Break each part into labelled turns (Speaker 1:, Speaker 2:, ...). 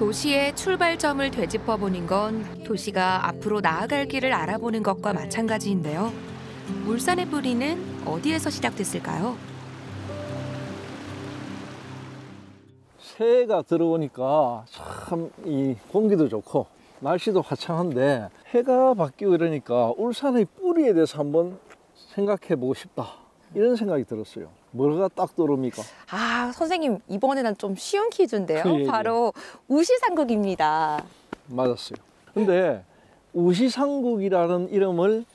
Speaker 1: 도시의 출발점을 되짚어보는 건 도시가 앞으로 나아갈 길을 알아보는 것과 마찬가지인데요. 울산의 뿌리는 어디에서 시작됐을까요?
Speaker 2: 새해가 들어오니까 참 이 공기도 좋고 날씨도 화창한데 해가 바뀌고 이러니까 울산의 뿌리에 대해서 한번 생각해 보고 싶다. 이런 생각이 들었어요. 뭐가 딱 떠오릅니까?
Speaker 3: 아, 선생님 이번에는 좀 쉬운 퀴즈인데요.
Speaker 2: 예.
Speaker 3: 바로 우시상국입니다.
Speaker 2: 맞았어요. 근데 우시상국이라는 이름을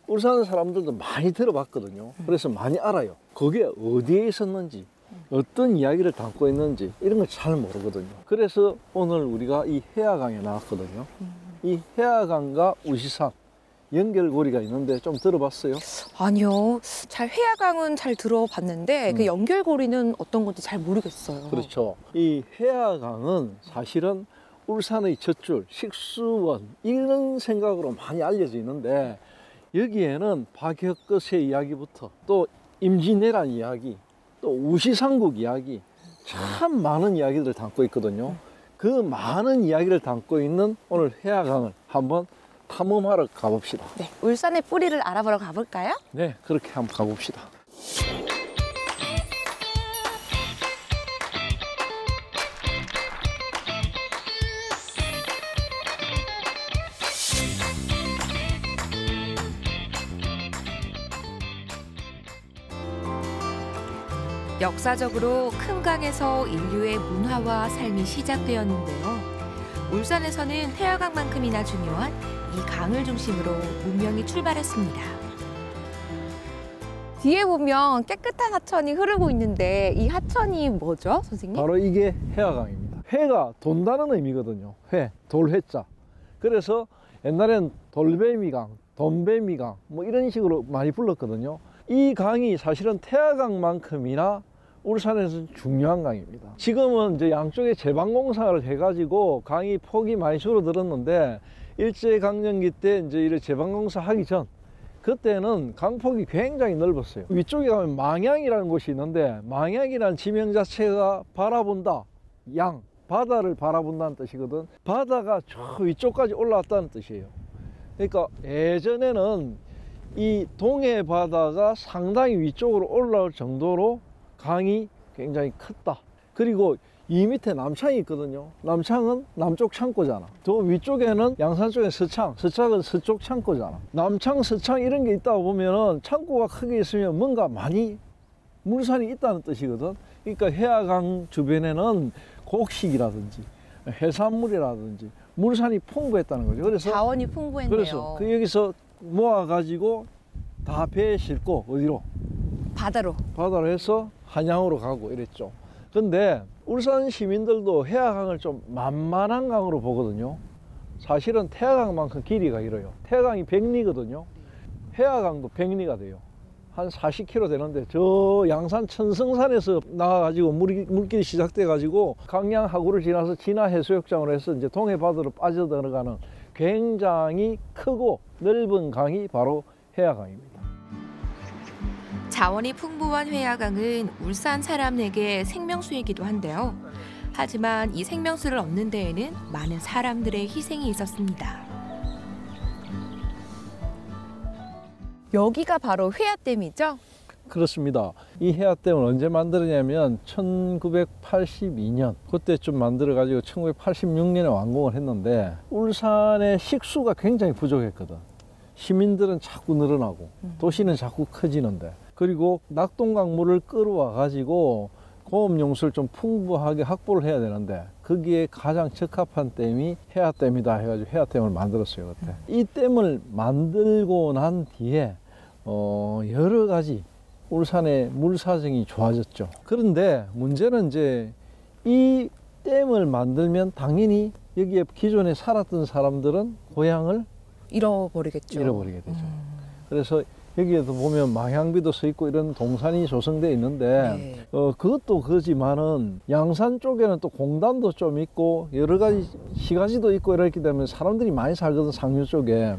Speaker 2: 울산 사람들도 많이 들어봤거든요. 그래서 많이 알아요. 그게 어디에 있었는지, 어떤 이야기를 담고 있는지 이런 걸 잘 모르거든요. 그래서 오늘 우리가 이 해화강에 나왔거든요. 이 해화강과 우시상 연결고리가 있는데 좀 들어봤어요?
Speaker 3: 아니요, 회화강은 잘 들어봤는데 그 연결고리는 어떤 건지 잘 모르겠어요.
Speaker 2: 그렇죠. 이 해화강은 사실은 울산의 젖줄, 식수원 이런 생각으로 많이 알려져 있는데 여기에는 박혁거세 이야기부터 또 임진왜란 이야기, 또 우시상국 이야기 참 많은 이야기들을 담고 있거든요. 그 많은 이야기를 담고 있는 오늘 해화강을 한번 탐험하러 가봅시다.
Speaker 3: 네, 울산의 뿌리를 알아보러 가볼까요?
Speaker 2: 네, 그렇게 한번 가봅시다.
Speaker 1: 역사적으로 큰 강에서 인류의 문화와 삶이 시작되었는데요. 울산에서는 해화강만큼이나 중요한 이 강을 중심으로 문명이 출발했습니다.
Speaker 3: 뒤에 보면 깨끗한 하천이 흐르고 있는데 이 하천이 뭐죠, 선생님?
Speaker 2: 바로 이게 해화강입니다. 해가 돈다는 의미거든요. 회, 돌회자. 그래서 옛날엔 돌배미강, 돈배미강 뭐 이런 식으로 많이 불렀거든요. 이 강이 사실은 태화강만큼이나 울산에서 중요한 강입니다. 지금은 이제 양쪽에 제방공사를 해가지고 강이 폭이 많이 줄어들었는데 일제강점기 때 이제 이렇게 제방공사 하기 전 그때는 강폭이 굉장히 넓었어요. 위쪽에 가면 망양이라는 곳이 있는데 망양이라는 지명 자체가 바라본다, 양, 바다를 바라본다는 뜻이거든. 바다가 저 위쪽까지 올라왔다는 뜻이에요. 그러니까 예전에는 이 동해 바다가 상당히 위쪽으로 올라올 정도로 강이 굉장히 컸다. 그리고 이 밑에 남창이 있거든요. 남창은 남쪽 창고잖아. 저 위쪽에는 양산 쪽에 서창, 서창은 서쪽 창고잖아. 남창, 서창 이런 게 있다 보면은 창고가 크게 있으면 뭔가 많이 물산이 있다는 뜻이거든. 그러니까 해화강 주변에는 곡식이라든지 해산물이라든지 물산이 풍부했다는 거죠. 그래서
Speaker 3: 자원이 풍부했네요.
Speaker 2: 그래서 그 여기서 모아가지고 다 배에 싣고 어디로? 바다로 해서 한양으로 가고 이랬죠. 근데 울산 시민들도 해화강을 좀 만만한 강으로 보거든요. 사실은 태화강만큼 길이가 길어요. 태화강이 100리거든요. 해화강도 100리가 돼요. 한 40km 되는데 저 양산 천성산에서 나와가지고 물길이 시작돼가지고 강양 하구를 지나서 진화 해수욕장으로 해서 이제 동해 바다로 빠져들어가는 굉장히 크고 넓은 강이 바로 해화강입니다.
Speaker 1: 자원이 풍부한 해화강은 울산 사람에게 생명수이기도 한데요. 하지만 이 생명수를 얻는 데에는 많은 사람들의 희생이 있었습니다.
Speaker 3: 여기가 바로 회화댐이죠?
Speaker 2: 그렇습니다. 이 해화댐을 언제 만들었냐면 1982년 그때쯤 만들어가지고 1986년에 완공을 했는데 울산의 식수가 굉장히 부족했거든. 시민들은 자꾸 늘어나고 도시는 자꾸 커지는데 그리고 낙동강물을 끌어와 가지고 공업용수를 좀 풍부하게 확보를 해야 되는데 거기에 가장 적합한 댐이 해화댐이다 해가지고 해화댐을 만들었어요. 그때 이 댐을 만들고 난 뒤에 여러 가지 울산의 물 사정이 좋아졌죠. 그런데 문제는 이제 이 댐을 만들면 당연히 여기에 기존에 살았던 사람들은 고향을
Speaker 3: 잃어버리겠죠.
Speaker 2: 잃어버리게 되죠. 그래서 여기에도 보면 망향비도 서 있고 이런 동산이 조성되어 있는데 그것도 그렇지만은 양산 쪽에는 또 공단도 좀 있고 여러 가지 시가지도 있고 이렇기 때문에 사람들이 많이 살거든. 상류 쪽에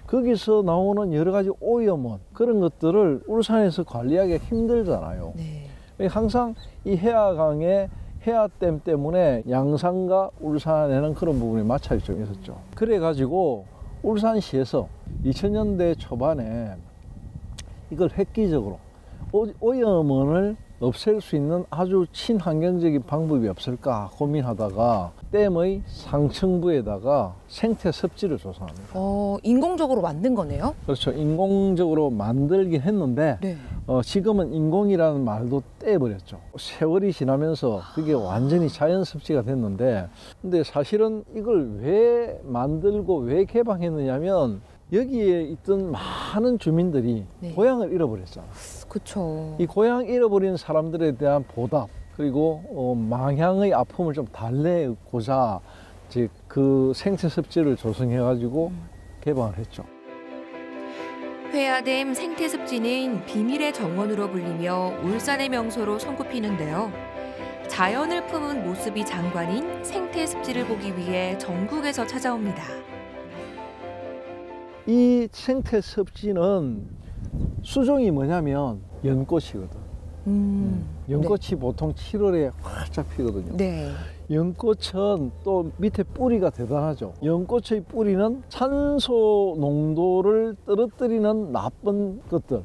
Speaker 2: 거기서 나오는 여러 가지 오염원 그런 것들을 울산에서 관리하기가 힘들잖아요. 항상 이 해화강에 해안댐 때문에 양산과 울산에는 그런 부분에 마찰이 좀 있었죠. 그래가지고 울산시에서 2000년대 초반에 이걸 획기적으로 오염원을 없앨 수 있는 아주 친환경적인 방법이 없을까 고민하다가 댐의 상층부에다가 생태 습지를 조성합니다.
Speaker 3: 인공적으로 만든 거네요?
Speaker 2: 그렇죠. 인공적으로 만들긴 했는데
Speaker 3: 네.
Speaker 2: 지금은 인공이라는 말도 떼버렸죠. 세월이 지나면서 그게 완전히 자연 습지가 됐는데, 근데 사실은 이걸 왜 만들고 왜 개방했느냐면 여기에 있던 많은 주민들이
Speaker 3: 네.
Speaker 2: 고향을 잃어버렸잖아요.
Speaker 3: 그쵸.
Speaker 2: 이 고향 잃어버린 사람들에 대한 보답, 그리고 망향의 아픔을 좀 달래고자 즉 그 생태 습지를 조성해가지고 개방을 했죠.
Speaker 1: 회화댐 생태습지는 비밀의 정원으로 불리며 울산의 명소로 손꼽히는데요. 자연을 품은 모습이 장관인 생태습지를 보기 위해 전국에서 찾아옵니다.
Speaker 2: 이 생태 습지는 수종이 뭐냐면 연꽃이거든. 연꽃이 보통 7월에 활짝 피거든요.
Speaker 3: 네.
Speaker 2: 연꽃은 또 밑에 뿌리가 대단하죠. 연꽃의 뿌리는 산소 농도를 떨어뜨리는 나쁜 것들,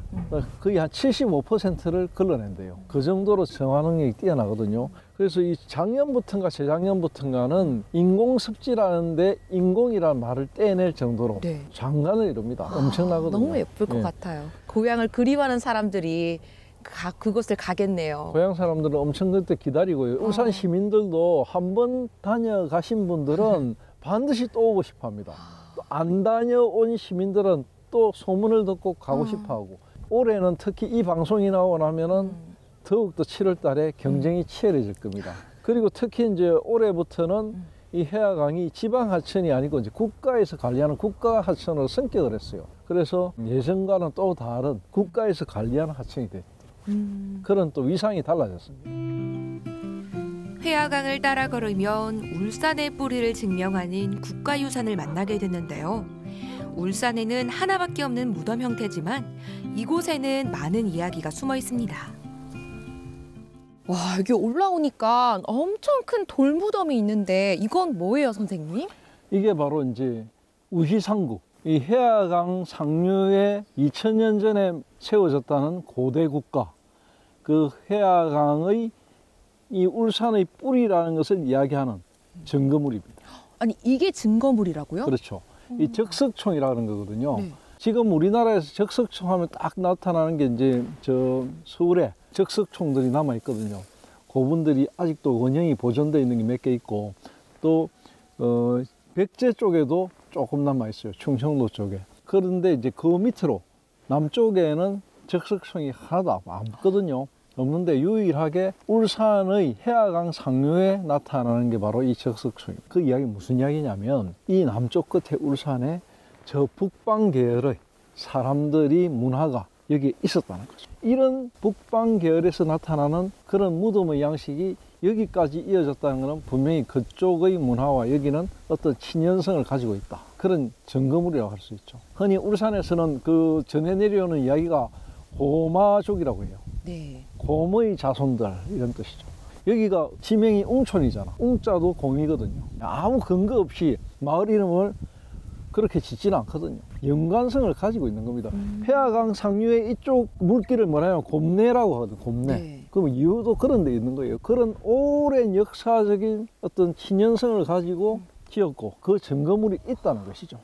Speaker 2: 거의 한 75%를 걸러낸대요. 그 정도로 정화 능력이 뛰어나거든요. 그래서 이 작년부터인가 재작년부터인가는 인공습지라는데 인공이라는 말을 떼낼 정도로
Speaker 3: 네.
Speaker 2: 장관을 이룹니다. 엄청나거든요.
Speaker 3: 너무 예쁠 것
Speaker 2: 예.
Speaker 3: 같아요. 고향을 그리워하는 사람들이 그곳을 가겠네요.
Speaker 2: 고향 사람들은 엄청 그때 기다리고요. 울산 시민들도 한번 다녀가신 분들은 반드시 또 오고 싶어 합니다. 또 안 다녀온 시민들은 또 소문을 듣고 가고 싶어 하고, 올해는 특히 이 방송이 나오고 나면은 더욱더 7월 달에 경쟁이 치열해질 겁니다. 그리고 특히 이제 올해부터는 이 해화강이 지방하천이 아니고 이제 국가에서 관리하는 국가하천으로 성격을 했어요. 그래서 예전과는 또 다른 국가에서 관리하는 하천이 됐죠. 그런 또 위상이 달라졌습니다.
Speaker 1: 회화강을 따라 걸으면 울산의 뿌리를 증명하는 국가유산을 만나게 됐는데요. 울산에는 하나밖에 없는 무덤 형태지만 이곳에는 많은 이야기가 숨어 있습니다.
Speaker 3: 와, 여기 올라오니까 엄청 큰 돌무덤이 있는데 이건 뭐예요, 선생님?
Speaker 2: 이게 바로 이제 우시상국, 이 해화강 상류에 2000년 전에 세워졌다는 고대 국가, 그 해화강의 이 울산의 뿌리라는 것을 이야기하는 증거물입니다.
Speaker 3: 아니, 이게 증거물이라고요?
Speaker 2: 그렇죠. 이 적석총이라는 거거든요.
Speaker 3: 네.
Speaker 2: 지금 우리나라에서 적석총 하면 딱 나타나는 게 이제 저 서울에 적석총들이 남아 있거든요. 그분들이 아직도 원형이 보존되어 있는 게 몇 개 있고, 또 백제 쪽에도 조금 남아 있어요. 충청도 쪽에. 그런데 이제 그 밑으로 남쪽에는 적석총이 하나도 없거든요. 없는데 유일하게 울산의 해화강 상류에 나타나는 게 바로 이 적석총입니다. 그 이야기 무슨 이야기냐면 이 남쪽 끝에 울산에 저 북방 계열의 사람들이 문화가 여기에 있었다는 거죠. 이런 북방 계열에서 나타나는 그런 무덤의 양식이 여기까지 이어졌다는 것은 분명히 그쪽의 문화와 여기는 어떤 친연성을 가지고 있다. 그런 증거물이라고 할 수 있죠. 흔히 울산에서는 그 전해 내려오는 이야기가 고마족이라고 해요.
Speaker 3: 네.
Speaker 2: 곰의 자손들 이런 뜻이죠. 여기가 지명이 웅촌이잖아. 웅자도 곰이거든요. 아무 근거 없이 마을 이름을 그렇게 짓지는 않거든요. 연관성을 가지고 있는 겁니다. 해화강 상류의 이쪽 물길을 뭐냐면 곰내라고 하거든요. 곰내.
Speaker 3: 네.
Speaker 2: 그럼 이유도 그런 데 있는 거예요. 그런 오랜 역사적인 어떤 친연성을 가지고 지었고 그 증거물이 있다는 것이죠.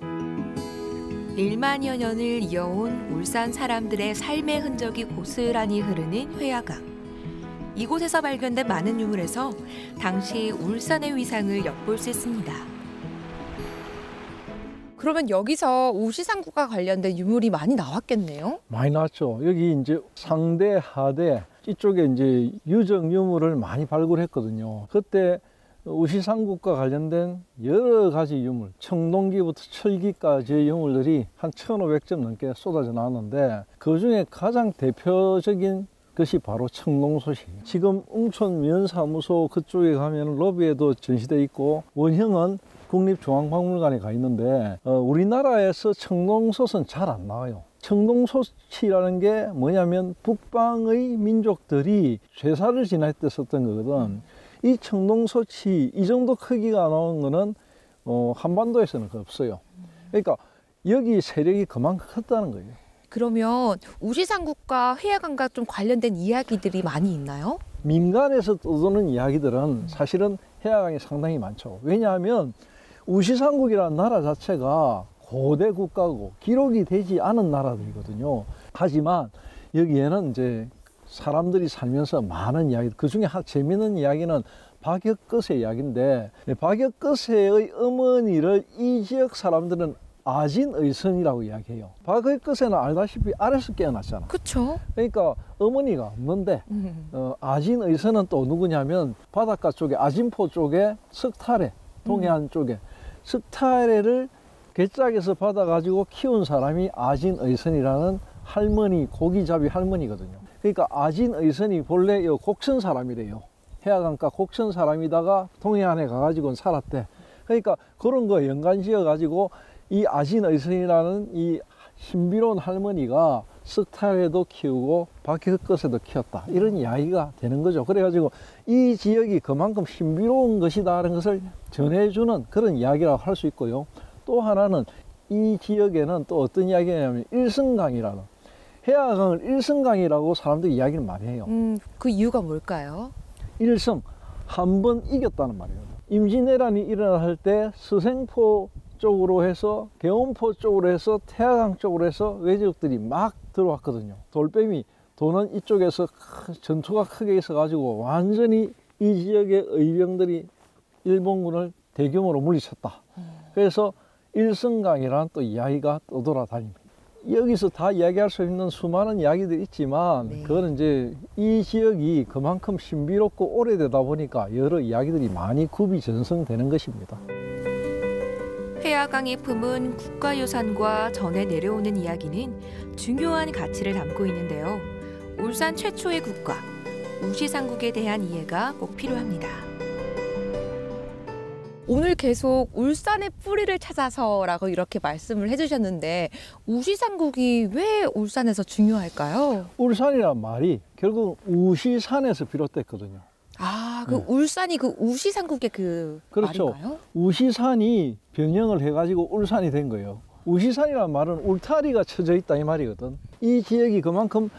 Speaker 1: 1만여 년을 이어온 울산 사람들의 삶의 흔적이 고스란히 흐르는 회화강. 이곳에서 발견된 많은 유물에서 당시 울산의 위상을 엿볼 수 있습니다.
Speaker 3: 그러면 여기서 우시상국과 관련된 유물이 많이 나왔겠네요?
Speaker 2: 많이 나왔죠. 여기 이제 상대, 하대 이쪽에 이제 유적 유물을 많이 발굴했거든요. 그때 우시상국과 관련된 여러 가지 유물, 청동기부터 철기까지의 유물들이 한 1,500점 넘게 쏟아져 나왔는데 그 중에 가장 대표적인 것이 바로 청동솥이에요. 지금 웅촌 면사무소 그쪽에 가면 로비에도 전시되어 있고 원형은 국립중앙박물관에 가 있는데 우리나라에서 청동솥은 잘 안 나와요. 청동솥이라는 게 뭐냐면 북방의 민족들이 제사를 지낼 때 썼던 거거든. 이 청동소치 이 정도 크기가 나온 거는 한반도에서는 없어요. 그러니까 여기 세력이 그만큼 컸다는 거예요.
Speaker 3: 그러면 우시상국과 회야강과 좀 관련된 이야기들이 많이 있나요?
Speaker 2: 민간에서 떠도는 이야기들은 사실은 해화강이 상당히 많죠. 왜냐하면 우시상국이라는 나라 자체가 고대 국가고 기록이 되지 않은 나라들이거든요. 하지만 여기에는 이제 사람들이 살면서 많은 이야기, 그 중에 재미있는 이야기는 박역거세 이야기인데, 박역거세의 어머니를 이 지역 사람들은 아진의선이라고 이야기해요. 박역거세는 알다시피 아래서 깨어났잖아.
Speaker 3: 그렇죠.
Speaker 2: 그러니까 어머니가 없는데 아진의선은 또 누구냐면 바닷가 쪽에 아진포 쪽에 석탈해, 동해안 쪽에 석탈해를 개짝에서 받아가지고 키운 사람이 아진의선이라는 할머니, 고기잡이 할머니거든요. 그러니까 아진의선이 본래 곡천 사람이래요. 해화강가 곡천 사람이다가 동해안에 가가지고 살았대. 그러니까 그런 거 연관지어 가지고 이 아진의선이라는 이 신비로운 할머니가 석탈에도 키우고 박역거세도 키웠다, 이런 이야기가 되는 거죠. 그래가지고 이 지역이 그만큼 신비로운 것이다라는 것을 전해주는 그런 이야기라고 할 수 있고요. 또 하나는 이 지역에는 또 어떤 이야기냐면 일성강이라는, 해화강을 일성강이라고 사람들이 이야기를 많이 해요.
Speaker 3: 그 이유가 뭘까요?
Speaker 2: 일성, 한 번 이겼다는 말이에요. 임진왜란이 일어날 때 서생포 쪽으로 해서 계원포 쪽으로 해서 태화강 쪽으로 해서 외적들이 막 들어왔거든요. 돌뱀이 도는 이쪽에서 전투가 크게 있어 가지고 완전히 이 지역의 의병들이 일본군을 대규모로 물리쳤다. 그래서 일성강이라는 또 이야기가 떠돌아다닙니다. 여기서 다 이야기할 수 있는 수많은 이야기들이 있지만
Speaker 3: 네.
Speaker 2: 그거는 이제 이 지역이 그만큼 신비롭고 오래되다 보니까 여러 이야기들이 많이 굽이 전성되는 것입니다.
Speaker 1: 회화강이 품은 국가유산과 전해 내려오는 이야기는 중요한 가치를 담고 있는데요. 울산 최초의 국가, 우시상국에 대한 이해가 꼭 필요합니다.
Speaker 3: 오늘 계속 울산의 뿌리를 찾아서라고 이렇게 말씀을 해주셨는데 우시상국이 왜 울산에서 중요할까요?
Speaker 2: 울산이란 말이 결국 우시산에서 비롯됐거든요.
Speaker 3: 아, 그
Speaker 2: 네.
Speaker 3: 울산이 그 우시상국의 그
Speaker 2: 그렇죠.
Speaker 3: 말인가요?
Speaker 2: 우시산이 변형을 해가지고 울산이 된 거예요. 우시산이란 말은 울타리가 쳐져 있다 이 말이거든. 이 지역이 그만큼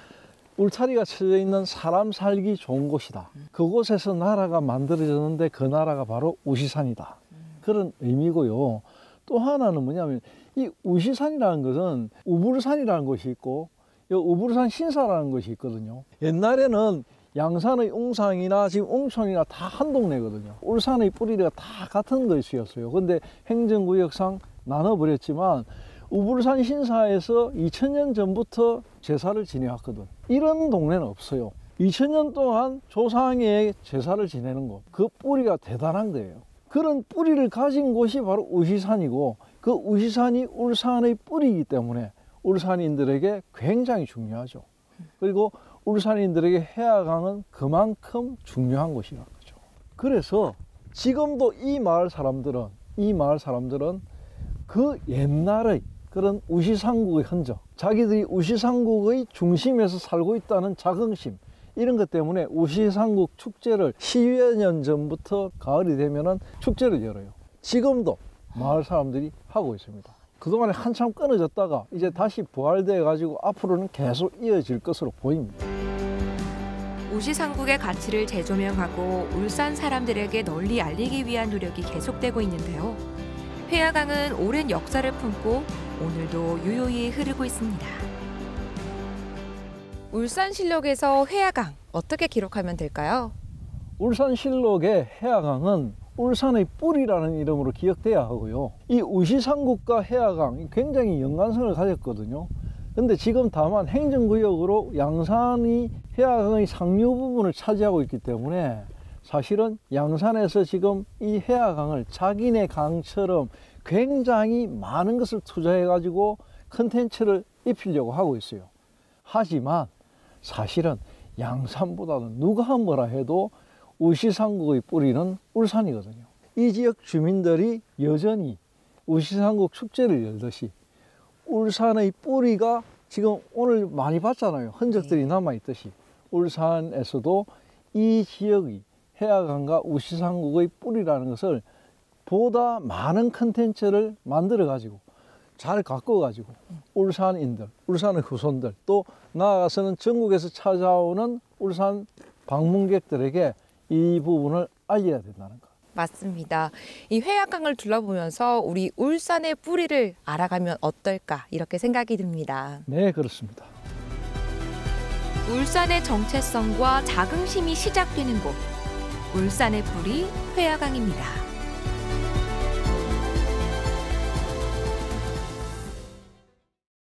Speaker 2: 울타리가 쳐져 있는 사람 살기 좋은 곳이다. 그곳에서 나라가 만들어졌는데 그 나라가 바로 우시산이다. 그런 의미고요. 또 하나는 뭐냐면 이 우시산이라는 것은 우불산이라는 곳이 있고 이 우불산 신사라는 것이 있거든요. 옛날에는 양산의 웅상이나 지금 웅촌이나 다 한 동네거든요. 울산의 뿌리가 다 같은 것이었어요. 근데 행정구역상 나눠버렸지만 우불산 신사에서 2000년 전부터 제사를 지내왔거든. 이런 동네는 없어요. 2000년 동안 조상의 제사를 지내는 곳, 그 뿌리가 대단한 거예요. 그런 뿌리를 가진 곳이 바로 우시산이고 그 우시산이 울산의 뿌리이기 때문에 울산인들에게 굉장히 중요하죠. 그리고 울산인들에게 해화강은 그만큼 중요한 곳이라는 거죠. 그래서 지금도 이 마을 사람들은 그 옛날의 그런 우시상국의 흔적, 자기들이 우시상국의 중심에서 살고 있다는 자긍심, 이런 것 때문에 우시상국 축제를 10여 년 전부터 가을이 되면은 축제를 열어요. 지금도 마을 사람들이 하고 있습니다. 그동안에 한참 끊어졌다가 이제 다시 부활돼 가지고 앞으로는 계속 이어질 것으로 보입니다.
Speaker 1: 우시상국의 가치를 재조명하고 울산 사람들에게 널리 알리기 위한 노력이 계속되고 있는데요. 회화강은 오랜 역사를 품고 오늘도 유유히 흐르고 있습니다.
Speaker 3: 울산실록에서 회화강 어떻게 기록하면 될까요?
Speaker 2: 울산실록의 해화강은 울산의 뿌리라는 이름으로 기억돼야 하고요. 이 우시상국과 해화강 굉장히 연관성을 가졌거든요. 근데 지금 다만 행정구역으로 양산이 해화강의 상류 부분을 차지하고 있기 때문에 사실은 양산에서 지금 이 해화강을 자기네 강처럼 굉장히 많은 것을 투자해 가지고 컨텐츠를 입히려고 하고 있어요. 하지만 사실은 양산보다는 누가 뭐라 해도 우시상국의 뿌리는 울산이거든요. 이 지역 주민들이 여전히 우시상국 축제를 열듯이 울산의 뿌리가 지금 오늘 많이 봤잖아요. 흔적들이 남아있듯이 울산에서도 이 지역의 회화강과 우시상국의 뿌리라는 것을 보다 많은 컨텐츠를 만들어 가지고 잘 가꿔 가지고 울산인들, 울산의 후손들, 또 나아가서는 전국에서 찾아오는 울산 방문객들에게 이 부분을 알려야 된다는 것.
Speaker 3: 맞습니다. 이 회화강을 둘러보면서 우리 울산의 뿌리를 알아가면 어떨까 이렇게 생각이 듭니다.
Speaker 2: 네, 그렇습니다.
Speaker 1: 울산의 정체성과 자긍심이 시작되는 곳, 울산의 뿌리 회화강입니다.